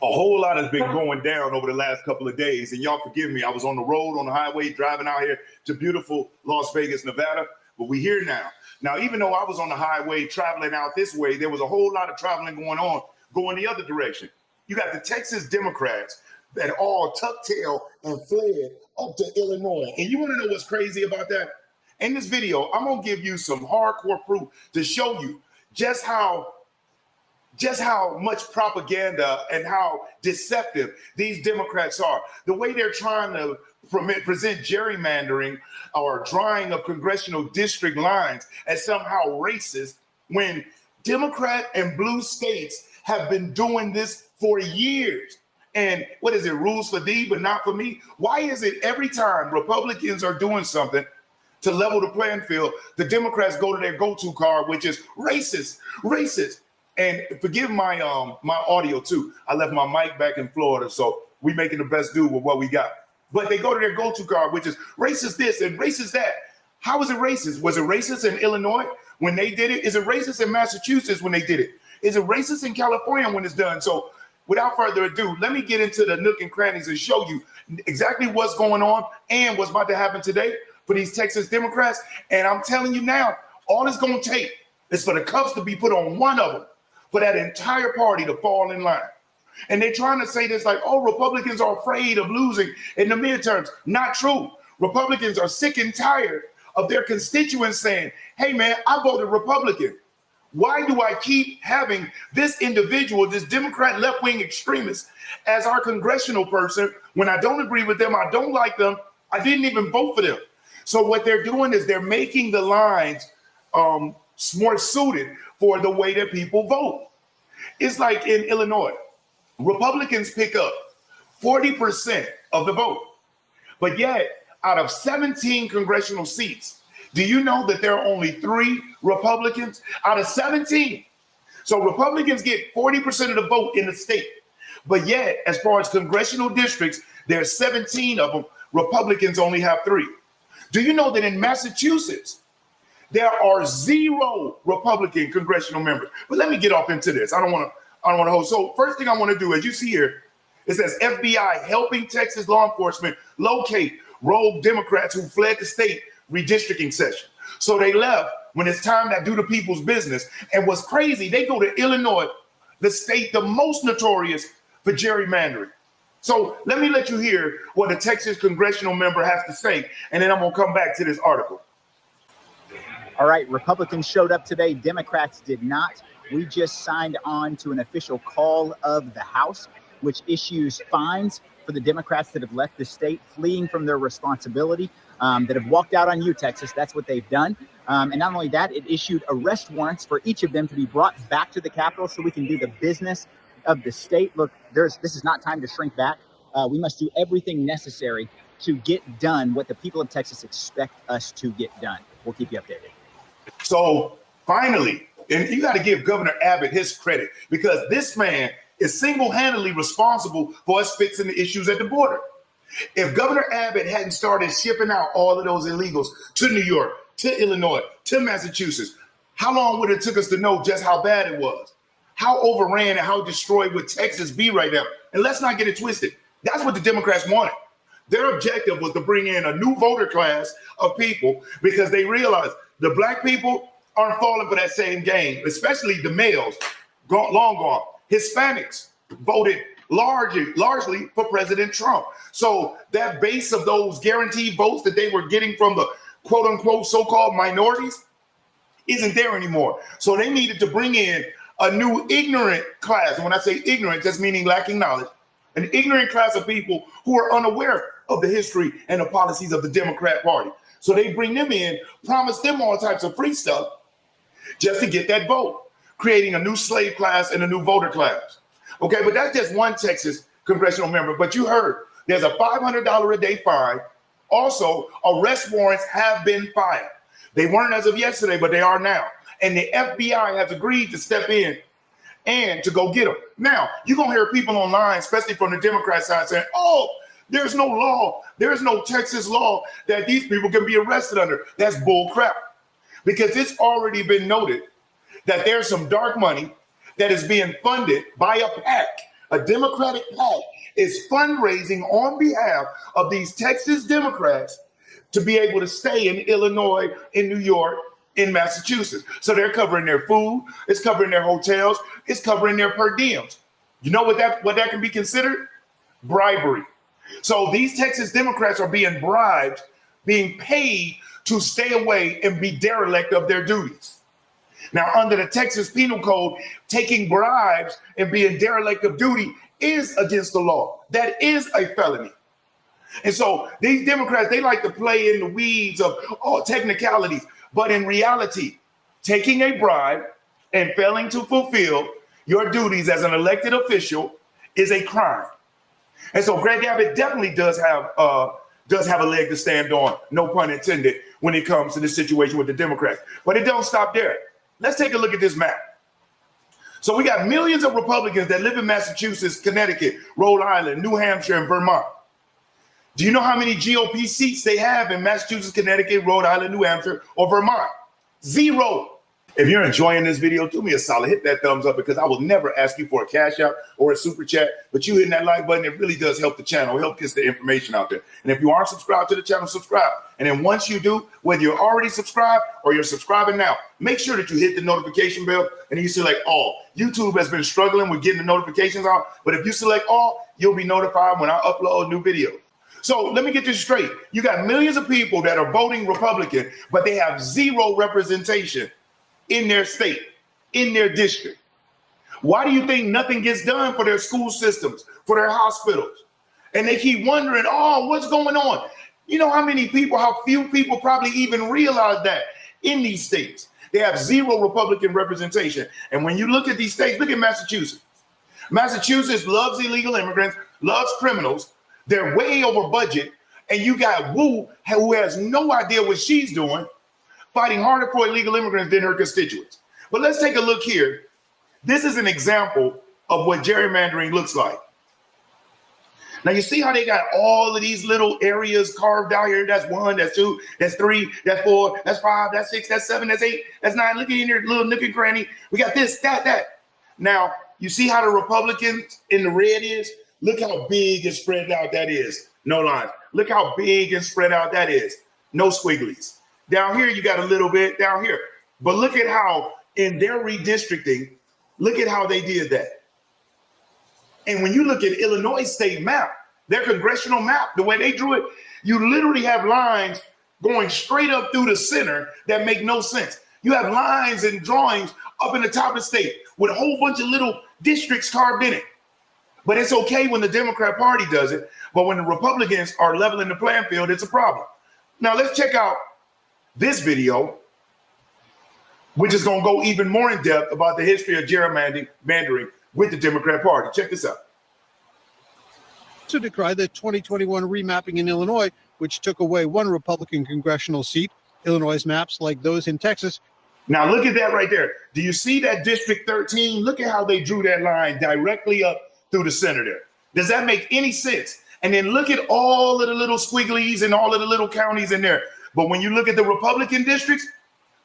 A whole lot has been going down over the last couple of days, and y'all forgive me. I was on the road, on the highway, driving out here to beautiful Las Vegas, Nevada, but we're here now. Now, even though I was on the highway traveling out this way, there was a whole lot of traveling going on, going the other direction. You got the Texas Democrats that all tucked tail and fled up to Illinois. And you want to know what's crazy about that? In this video, I'm going to give you some hardcore proof to show you just how much propaganda and how deceptive these Democrats are. The way they're trying to present gerrymandering or drawing of congressional district lines as somehow racist, when Democrat and blue states have been doing this for years. And what is it, rules for thee, but not for me? Why is it every time Republicans are doing something to level the playing field, the Democrats go to their go-to card, which is racist, racist? And forgive my my audio too. I left my mic back in Florida, so we making the best do with what we got. But they go to their go-to card, which is racist this and racist that. How is it racist? Was it racist in Illinois when they did it? Is it racist in Massachusetts when they did it? Is it racist in California when it's done? So without further ado, let me get into the nook and crannies and show you exactly what's going on and what's about to happen today for these Texas Democrats. And I'm telling you now, all it's going to take is for the cuffs to be put on one of them, for that entire party to fall in line. And they're trying to say this like, oh, Republicans are afraid of losing in the midterms. Not true. Republicans are sick and tired of their constituents saying, hey, man, I voted Republican. Why do I keep having this individual, this Democrat left-wing extremist, as our congressional person when I don't agree with them, I don't like them, I didn't even vote for them? So what they're doing is they're making the lines more suited for the way that people vote. It's like in Illinois, Republicans pick up 40% of the vote, but yet out of 17 congressional seats, do you know that there are only 3 Republicans out of 17? So Republicans get 40% of the vote in the state, but yet as far as congressional districts, there's 17 of them. Republicans only have 3. Do you know that in Massachusetts, there are 0 Republican congressional members? But let me get off into this. I don't want to hold. So first thing I want to do, as you see here, it says FBI helping Texas law enforcement locate rogue Democrats who fled the state redistricting session. So they left when it's time to do the people's business. And what's crazy, they go to Illinois, the state the most notorious for gerrymandering. So let me let you hear what a Texas congressional member has to say, and then I'm going to come back to this article. All right, Republicans showed up today. Democrats did not. We just signed on to an official call of the House, which issues fines for the Democrats that have left the state, fleeing from their responsibility, that have walked out on you, Texas. That's what they've done. And not only that, it issued arrest warrants for each of them to be brought back to the Capitol so we can do the business of the state. Look, this is not time to shrink back. We must do everything necessary to get done what the people of Texas expect us to get done. We'll keep you updated. So finally, and you got to give Governor Abbott his credit, because this man is single-handedly responsible for us fixing the issues at the border. If Governor Abbott hadn't started shipping out all of those illegals to New York, to Illinois, to Massachusetts, how long would it took us to know just how bad it was? How overran and how destroyed would Texas be right now? And let's not get it twisted. That's what the Democrats wanted. Their objective was to bring in a new voter class of people because they realized the black people aren't falling for that same game, especially the males, long gone. Hispanics voted largely for President Trump. So that base of those guaranteed votes that they were getting from the quote unquote so-called minorities isn't there anymore. So they needed to bring in a new ignorant class. And when I say ignorant, just meaning lacking knowledge, an ignorant class of people who are unaware of the history and the policies of the Democrat Party. So they bring them in, promise them all types of free stuff just to get that vote, creating a new slave class and a new voter class. Okay, but that's just one Texas congressional member. But you heard there's a $500 a day fine. Also, arrest warrants have been filed. They weren't as of yesterday, but they are now. And the FBI has agreed to step in and to go get them. Now, you're going to hear people online, especially from the Democrat side, saying, oh, there's no law. There's no Texas law that these people can be arrested under. That's bull crap. Because it's already been noted that there's some dark money that is being funded by a PAC, A Democratic PAC is fundraising on behalf of these Texas Democrats to be able to stay in Illinois, in New York, in Massachusetts. So they're covering their food, it's covering their hotels, it's covering their per diems. You know what that can be considered? Bribery. So these Texas Democrats are being bribed, being paid to stay away and be derelict of their duties. Now, under the Texas Penal Code, taking bribes and being derelict of duty is against the law. That is a felony. And so these Democrats, they like to play in the weeds of technicalities. But in reality, taking a bribe and failing to fulfill your duties as an elected official is a crime. And so Greg Abbott definitely does have a leg to stand on, no pun intended, when it comes to this situation with the Democrats. But it don't stop there. Let's take a look at this map. So we got millions of Republicans that live in Massachusetts, Connecticut, Rhode Island, New Hampshire, and Vermont. Do you know how many GOP seats they have in Massachusetts, Connecticut, Rhode Island, New Hampshire, or Vermont? 0. If you're enjoying this video, do me a solid, hit that thumbs up, because I will never ask you for a cash out or a super chat, but you hitting that like button, it really does help the channel, help get the information out there. And if you aren't subscribed to the channel, subscribe. And then once you do, whether you're already subscribed or you're subscribing now, make sure that you hit the notification bell and you select all. YouTube has been struggling with getting the notifications out, but if you select all, you'll be notified when I upload a new video. So let me get this straight. You got millions of people that are voting Republican, but they have 0 representation in their state, in their district. Why do you think nothing gets done for their school systems, for their hospitals? And they keep wondering, what's going on? You know how few people probably even realize that in these states. They have 0 Republican representation. And when you look at these states, look at Massachusetts. Massachusetts loves illegal immigrants, loves criminals. They're way over budget. And you got Wu, who has no idea what she's doing, fighting harder for illegal immigrants than her constituents. But let's take a look here. This is an example of what gerrymandering looks like. Now, you see how they got all of these little areas carved out here? That's 1, that's 2, that's 3, that's 4, that's 5, that's 6, that's 7, that's 8, that's 9. Look in your little nook and cranny. We got this, that. Now, you see how the Republicans in the red is? Look how big and spread out that is. No lines. Look how big and spread out that is. No squigglies. Down here, you got a little bit down here. But look at how in their redistricting, look at how they did that. And when you look at Illinois state map, their congressional map, the way they drew it, you literally have lines going straight up through the center that make no sense. You have lines and drawings up in the top of the state with a whole bunch of little districts carved in it. But it's okay when the Democrat Party does it. But when the Republicans are leveling the playing field, it's a problem. Now let's check out this video, which is going to go even more in depth about the history of gerrymandering with the Democrat Party. Check this out. To decry the 2021 remapping in Illinois, which took away 1 Republican congressional seat. Illinois maps, like those in Texas. Now look at that right there. Do you see that District 13? Look at how they drew that line directly up through the center there. Does that make any sense? And then look at all of the little squigglies and all of the little counties in there. But when you look at the Republican districts,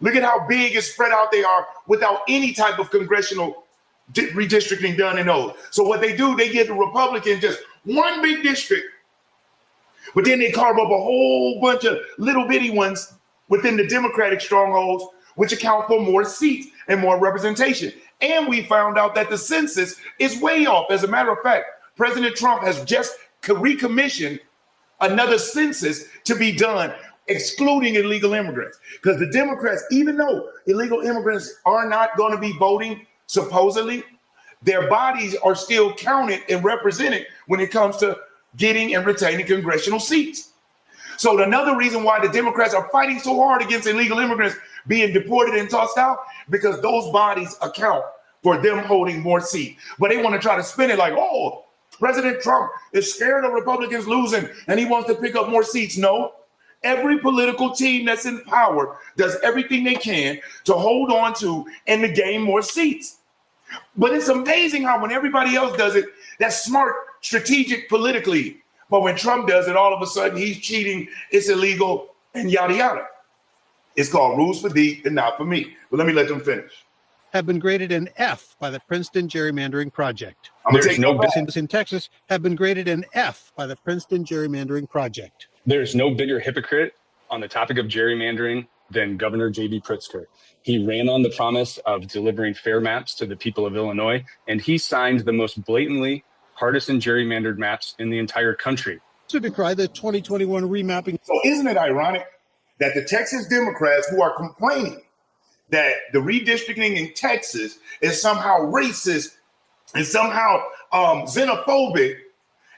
look at how big and spread out they are without any type of congressional redistricting done in those. So what they do, they give the Republican just 1 big district, but then they carve up a whole bunch of little bitty ones within the Democratic strongholds, which account for more seats and more representation. And we found out that the census is way off. As a matter of fact, President Trump has just recommissioned another census to be done, excluding illegal immigrants. Because the Democrats, even though illegal immigrants are not going to be voting, supposedly, their bodies are still counted and represented when it comes to getting and retaining congressional seats. So another reason why the Democrats are fighting so hard against illegal immigrants being deported and tossed out, because those bodies account for them holding more seats. But they want to try to spin it like, President Trump is scared of Republicans losing and he wants to pick up more seats. No, every political team that's in power does everything they can to hold on to and to gain more seats. But it's amazing how when everybody else does it, that's smart, strategic politically. But when Trump does it, all of a sudden he's cheating, it's illegal, and yada, yada. It's called rules for thee and not for me. But let me let them finish. have been graded an F by the Princeton Gerrymandering Project. There's no Citizens in Texas have been graded an F by the Princeton Gerrymandering Project. There's no bigger hypocrite on the topic of gerrymandering than Governor J.B. Pritzker. He ran on the promise of delivering fair maps to the people of Illinois, and he signed the most blatantly partisan gerrymandered maps in the entire country. To decry the 2021 remapping. So isn't it ironic that the Texas Democrats who are complaining that the redistricting in Texas is somehow racist and somehow xenophobic,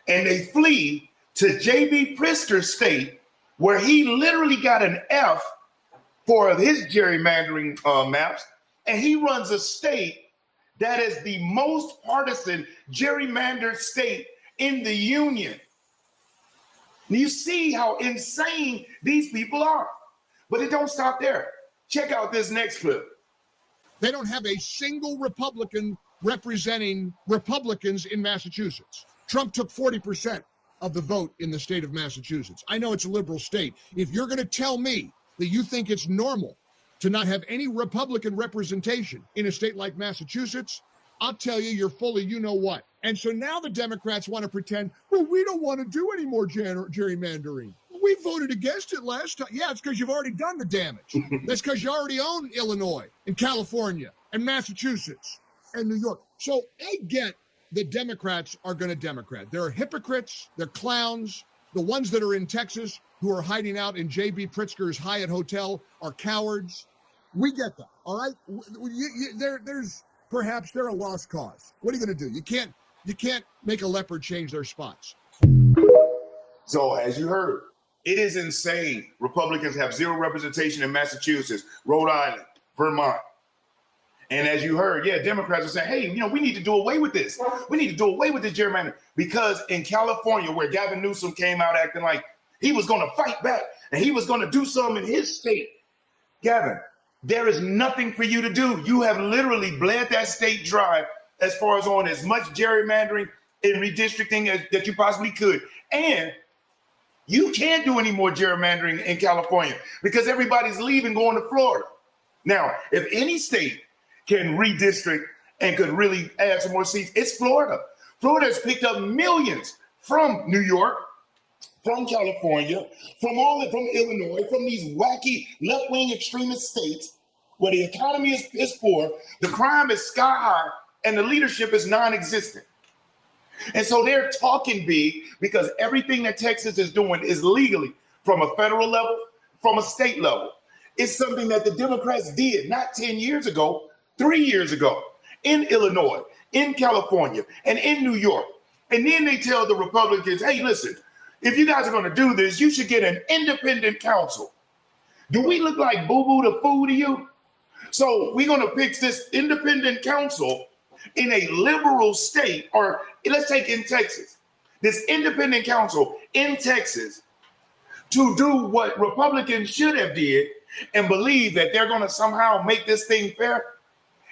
and they flee to J.B. Pritzker's state, where he literally got an F for his gerrymandering maps, and he runs a state that is the most partisan gerrymandered state in the union. And you see how insane these people are. But it don't stop there. Check out this next clip. They don't have a single Republican representing Republicans in Massachusetts. Trump took 40% of the vote in the state of Massachusetts. I know it's a liberal state. If you're going to tell me that you think it's normal to not have any Republican representation in a state like Massachusetts, I'll tell you, you're full of you-know-what. And so now the Democrats want to pretend, well, we don't want to do any more gerrymandering. We voted against it last time. Yeah, it's because you've already done the damage. That's because you already own Illinois and California and Massachusetts and New York. So I get that Democrats are going to Democrat. They're hypocrites. They're clowns. The ones that are in Texas who are hiding out in J.B. Pritzker's Hyatt Hotel are cowards. We get that, all right? Perhaps they're a lost cause. What are you going to do? You can't make a leopard change their spots. So as you heard, it is insane. Republicans have zero representation in Massachusetts, Rhode Island, Vermont. And as you heard, yeah, Democrats are saying, hey, we need to do away with this. We need to do away with this gerrymandering. Because in California, where Gavin Newsom came out acting like he was going to fight back and he was going to do something in his state, Gavin, there is nothing for you to do. You have literally bled that state dry as far as on as much gerrymandering and redistricting that you possibly could. And you can't do any more gerrymandering in California because everybody's leaving, going to Florida. Now, if any state can redistrict and could really add some more seats, it's Florida. Florida has picked up millions from New York, from California, from Illinois, from these wacky left-wing extremist states where the economy is poor, the crime is sky high, and the leadership is non-existent. And so they're talking big because everything that Texas is doing is legally from a federal level, from a state level. It's something that the Democrats did not 10 years ago, 3 years ago, in Illinois, in California, and in New York. And then they tell the Republicans, hey, listen, if you guys are going to do this, you should get an independent counsel. Do we look like boo-boo the fool to you? So we're going to pick this independent counsel in a liberal state, or let's take in Texas, this independent counsel in Texas to do what Republicans should have did and believe that they're going to somehow make this thing fair.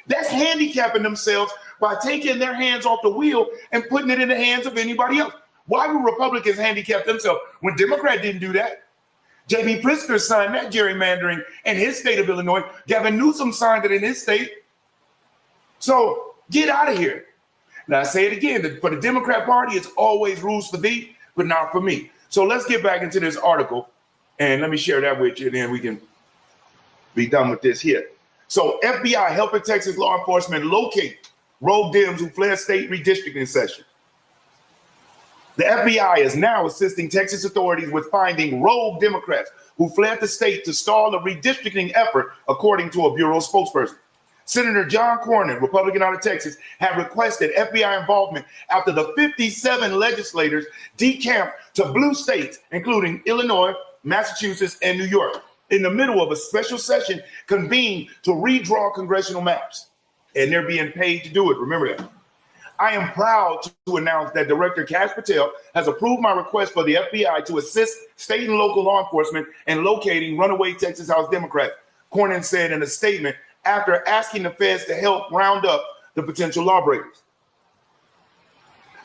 That's handicapping themselves by taking their hands off the wheel and putting it in the hands of anybody else. Why would Republicans handicap themselves when Democrats didn't do that? J.B. Pritzker signed that gerrymandering in his state of Illinois. Gavin Newsom signed it in his state. So get out of here. Now, I say it again, for the Democrat Party, it's always rules for thee, but not for me. So let's get back into this article, and let me share that with you, and then we can be done with this here. So FBI helping Texas law enforcement locate rogue Dems who fled state redistricting session. The FBI is now assisting Texas authorities with finding rogue Democrats who fled the state to stall a redistricting effort, according to a bureau spokesperson. Senator John Cornyn, Republican out of Texas, had requested FBI involvement after the 57 legislators decamped to blue states, including Illinois, Massachusetts, and New York, in the middle of a special session convened to redraw congressional maps. And they're being paid to do it. Remember that. I am proud to announce that Director Kash Patel has approved my request for the FBI to assist state and local law enforcement in locating runaway Texas House Democrats, Cornyn said in a statement after asking the feds to help round up the potential lawbreakers.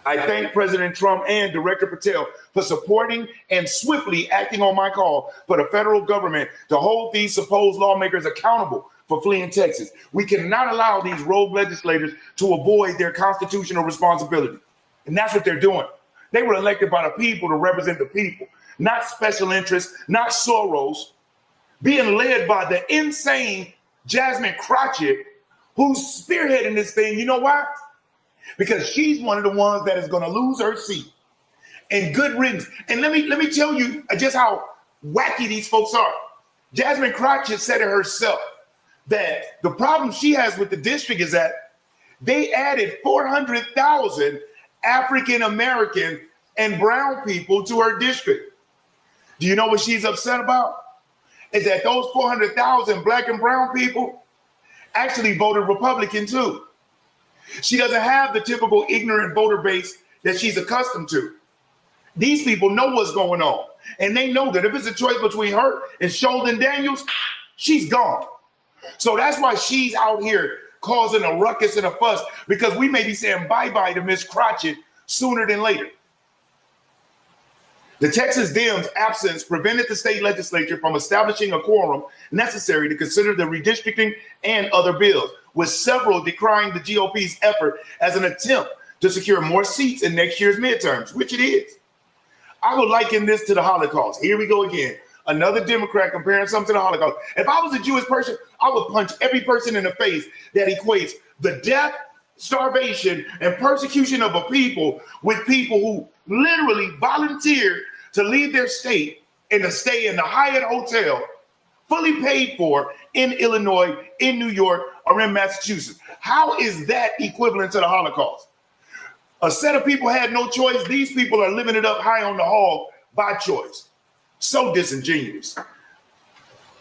I thank President Trump and Director Patel for supporting and swiftly acting on my call for the federal government to hold these supposed lawmakers accountable for fleeing Texas. We cannot allow these rogue legislators to avoid their constitutional responsibility. And that's what they're doing. They were elected by the people to represent the people, not special interests, not Soros, being led by the insane Jasmine Crockett, who's spearheading this thing. You know why? Because she's one of the ones that is going to lose her seat. And good riddance. And let me tell you just how wacky these folks are. Jasmine Crockett said it herself that the problem she has with the district is that they added 400,000 African American and brown people to her district. Do you know what she's upset about? Is that those 400,000 black and brown people actually voted Republican too. She doesn't have the typical ignorant voter base that she's accustomed to. These people know what's going on. And they know that if it's a choice between her and Sheldon Daniels, she's gone. So that's why she's out here causing a ruckus and a fuss, because we may be saying bye-bye to Miss Crockett sooner than later. The Texas Dems' absence prevented the state legislature from establishing a quorum necessary to consider the redistricting and other bills, with several decrying the GOP's effort as an attempt to secure more seats in next year's midterms, which it is. I would liken this to the Holocaust. Here we go again. Another Democrat comparing something to the Holocaust. If I was a Jewish person, I would punch every person in the face that equates the death, starvation, and persecution of a people with people who literally volunteered to leave their state and to stay in the Hyatt Hotel, fully paid for, in Illinois, in New York, or in Massachusetts. How is that equivalent to the Holocaust? A set of people had no choice. These people are living it up high on the hog by choice. So disingenuous.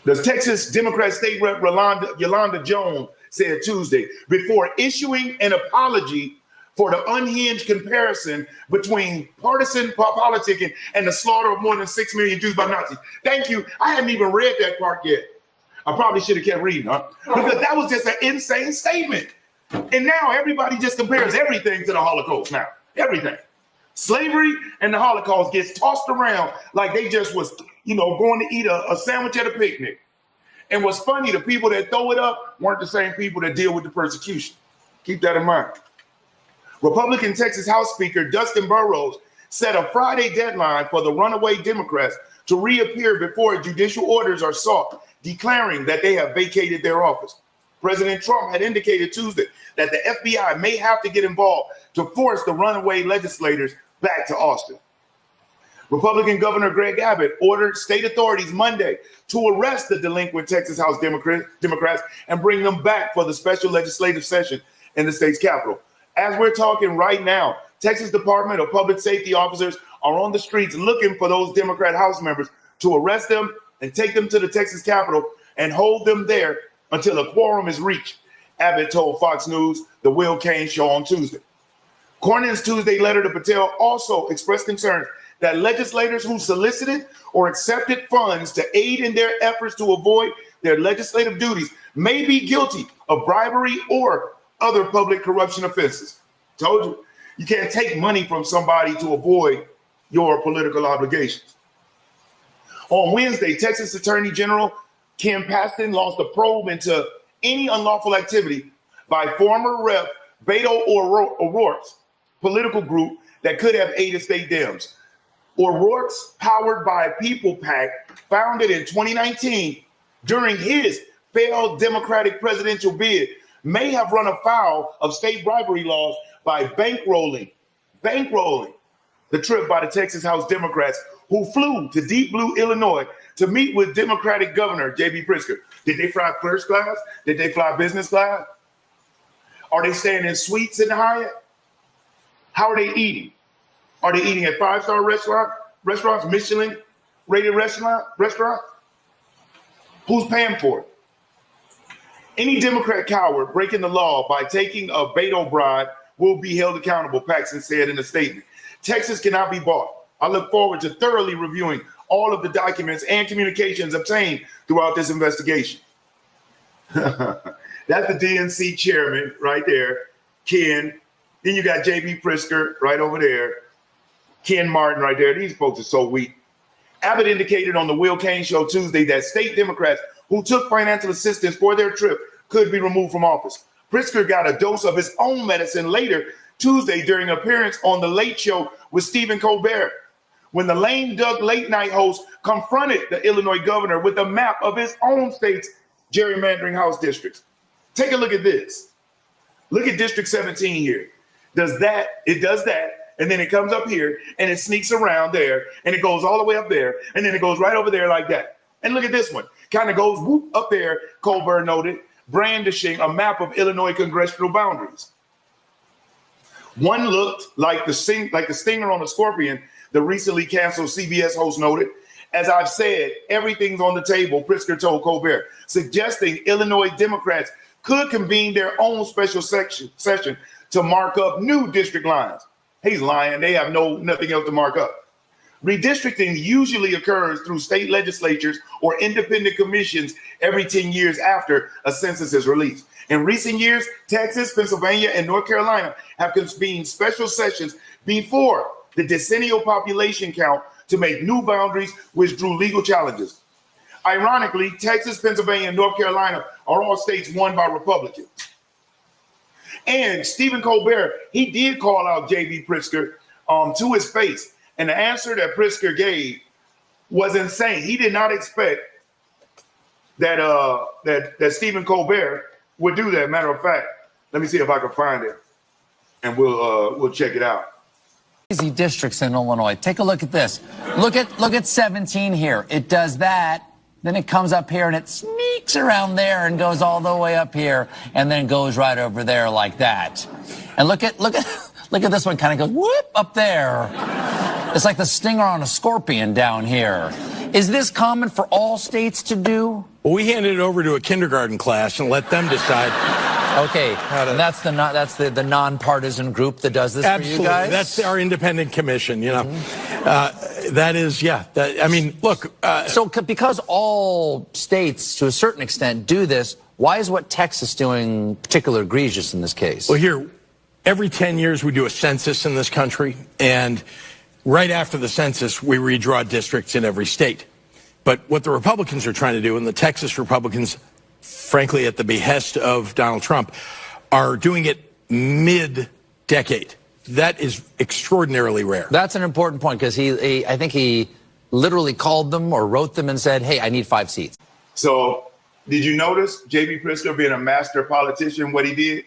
The Texas Democrat State Rep Yolanda Jones said Tuesday, before issuing an apology for the unhinged comparison between partisan politicking and the slaughter of more than 6 million Jews by Nazis. Thank you. I hadn't even read that part yet. I probably should have kept reading, huh? Because that was just an insane statement. And now everybody just compares everything to the Holocaust now. Everything. Slavery and the Holocaust gets tossed around like they just was, going to eat a sandwich at a picnic. And what's funny, the people that throw it up weren't the same people that deal with the persecution. Keep that in mind. Republican Texas House Speaker Dustin Burrows set a Friday deadline for the runaway Democrats to reappear before judicial orders are sought, declaring that they have vacated their office. President Trump had indicated Tuesday that the FBI may have to get involved to force the runaway legislators back to Austin. Republican Governor Greg Abbott ordered state authorities Monday to arrest the delinquent Texas House Democrats and bring them back for the special legislative session in the state's capital. As we're talking right now, Texas Department of Public Safety officers are on the streets looking for those Democrat House members to arrest them and take them to the Texas Capitol and hold them there until a quorum is reached, Abbott told Fox News, The Will Cain Show on Tuesday. Cornyn's Tuesday letter to Patel also expressed concern that legislators who solicited or accepted funds to aid in their efforts to avoid their legislative duties may be guilty of bribery or other public corruption offenses. Told you, you can't take money from somebody to avoid your political obligations. On Wednesday, Texas Attorney General Ken Paxton launched a probe into any unlawful activity by former Rep. Beto O'Rourke's political group that could have aided state Dems. O'Rourke's, powered by People PAC, founded in 2019 during his failed Democratic presidential bid, may have run afoul of state bribery laws by bankrolling the trip by the Texas House Democrats who flew to Deep Blue, Illinois to meet with Democratic Governor J.B. Pritzker. Did they fly first class? Did they fly business class? Are they staying in suites in the Hyatt? How are they eating? Are they eating at five-star restaurants, Michelin-rated restaurants? Who's paying for it? Any Democrat coward breaking the law by taking a Beto bribe will be held accountable, Paxton said in a statement. Texas cannot be bought. I look forward to thoroughly reviewing all of the documents and communications obtained throughout this investigation. That's the DNC chairman right there, Ken. Then you got J.B. Pritzker right over there, Ken Martin right there. These folks are so weak. Abbott indicated on the Will Cain Show Tuesday that state Democrats who took financial assistance for their trip could be removed from office. Pritzker got a dose of his own medicine later Tuesday during an appearance on The Late Show with Stephen Colbert, when the lame duck late night host confronted the Illinois governor with a map of his own state's gerrymandering House districts. Take a look at this. Look at District 17 here. It does that, and then it comes up here, and it sneaks around there, and it goes all the way up there, and then it goes right over there like that. And look at this one. Kind of goes whoop up there, Colbert noted, brandishing a map of Illinois congressional boundaries. One looked like the stinger on a scorpion, the recently canceled CBS host noted. As I've said, everything's on the table, Pritzker told Colbert, suggesting Illinois Democrats could convene their own special session to mark up new district lines. He's lying. They have nothing else to mark up. Redistricting usually occurs through state legislatures or independent commissions every 10 years after a census is released. In recent years, Texas, Pennsylvania, and North Carolina have convened special sessions before the decennial population count to make new boundaries, which drew legal challenges. Ironically, Texas, Pennsylvania, and North Carolina are all states won by Republicans. And Stephen Colbert, he did call out J.B. Pritzker to his face. And the answer that Pritzker gave was insane. He did not expect that Stephen Colbert would do that. Matter of fact, let me see if I can find it, and we'll check it out. Easy districts in Illinois. Take a look at this. Look at 17 here. It does that. Then it comes up here and it sneaks around there and goes all the way up here and then goes right over there like that. And look at this one, kind of goes whoop up there. It's like the stinger on a scorpion down here. Is this common for all states to do? Well, we handed it over to a kindergarten class and let them decide. Okay, and that's the nonpartisan group that does this Absolutely. For you guys? That's our independent commission, you know. That is, yeah. I mean, look. So because all states, to a certain extent, do this, why is what Texas doing particularly egregious in this case? Well, here, every 10 years we do a census in this country, and right after the census, we redraw districts in every state. But what the Republicans are trying to do, and the Texas Republicans, frankly, at the behest of Donald Trump, are doing it mid-decade. That is extraordinarily rare. That's an important point, because I think he literally called them or wrote them and said, hey, I need 5 seats. So did you notice J.B. Pritzker being a master politician, what he did?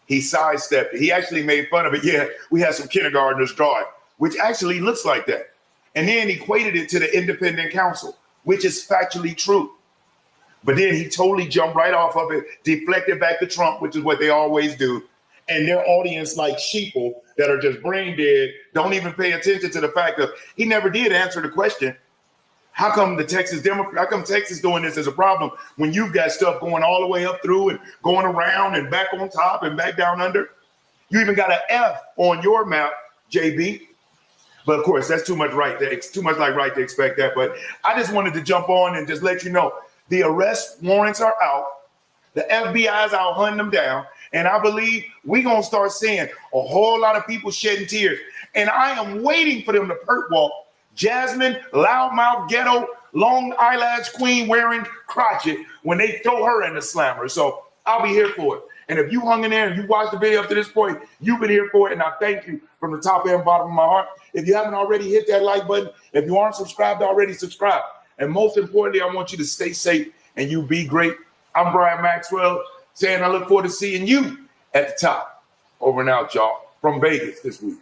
He sidestepped it. He actually made fun of it. Yeah, we had some kindergartners draw it, which actually looks like that. And then he equated it to the independent council, which is factually true. But then he totally jumped right off of it, deflected back to Trump, which is what they always do. And their audience, like sheeple that are just brain dead, don't even pay attention to the fact that he never did answer the question. How come Texas doing this as a problem when you've got stuff going all the way up through and going around and back on top and back down under? You even got an F on your map, JB. But of course, that's too much right to expect that. But I just wanted to jump on and just let you know the arrest warrants are out. The FBI's out hunting them down. And I believe we're going to start seeing a whole lot of people shedding tears. And I am waiting for them to perk walk Jasmine, loudmouth, ghetto, long eyelash queen wearing crotchet when they throw her in the slammer. So I'll be here for it. And if you hung in there and you watched the video up to this point, you've been here for it. And I thank you from the top and bottom of my heart. If you haven't already, hit that like button. If you aren't subscribed already, subscribe. And most importantly, I want you to stay safe and you be great. I'm Brian Maxwell saying I look forward to seeing you at the top. Over and out, y'all, from Vegas this week.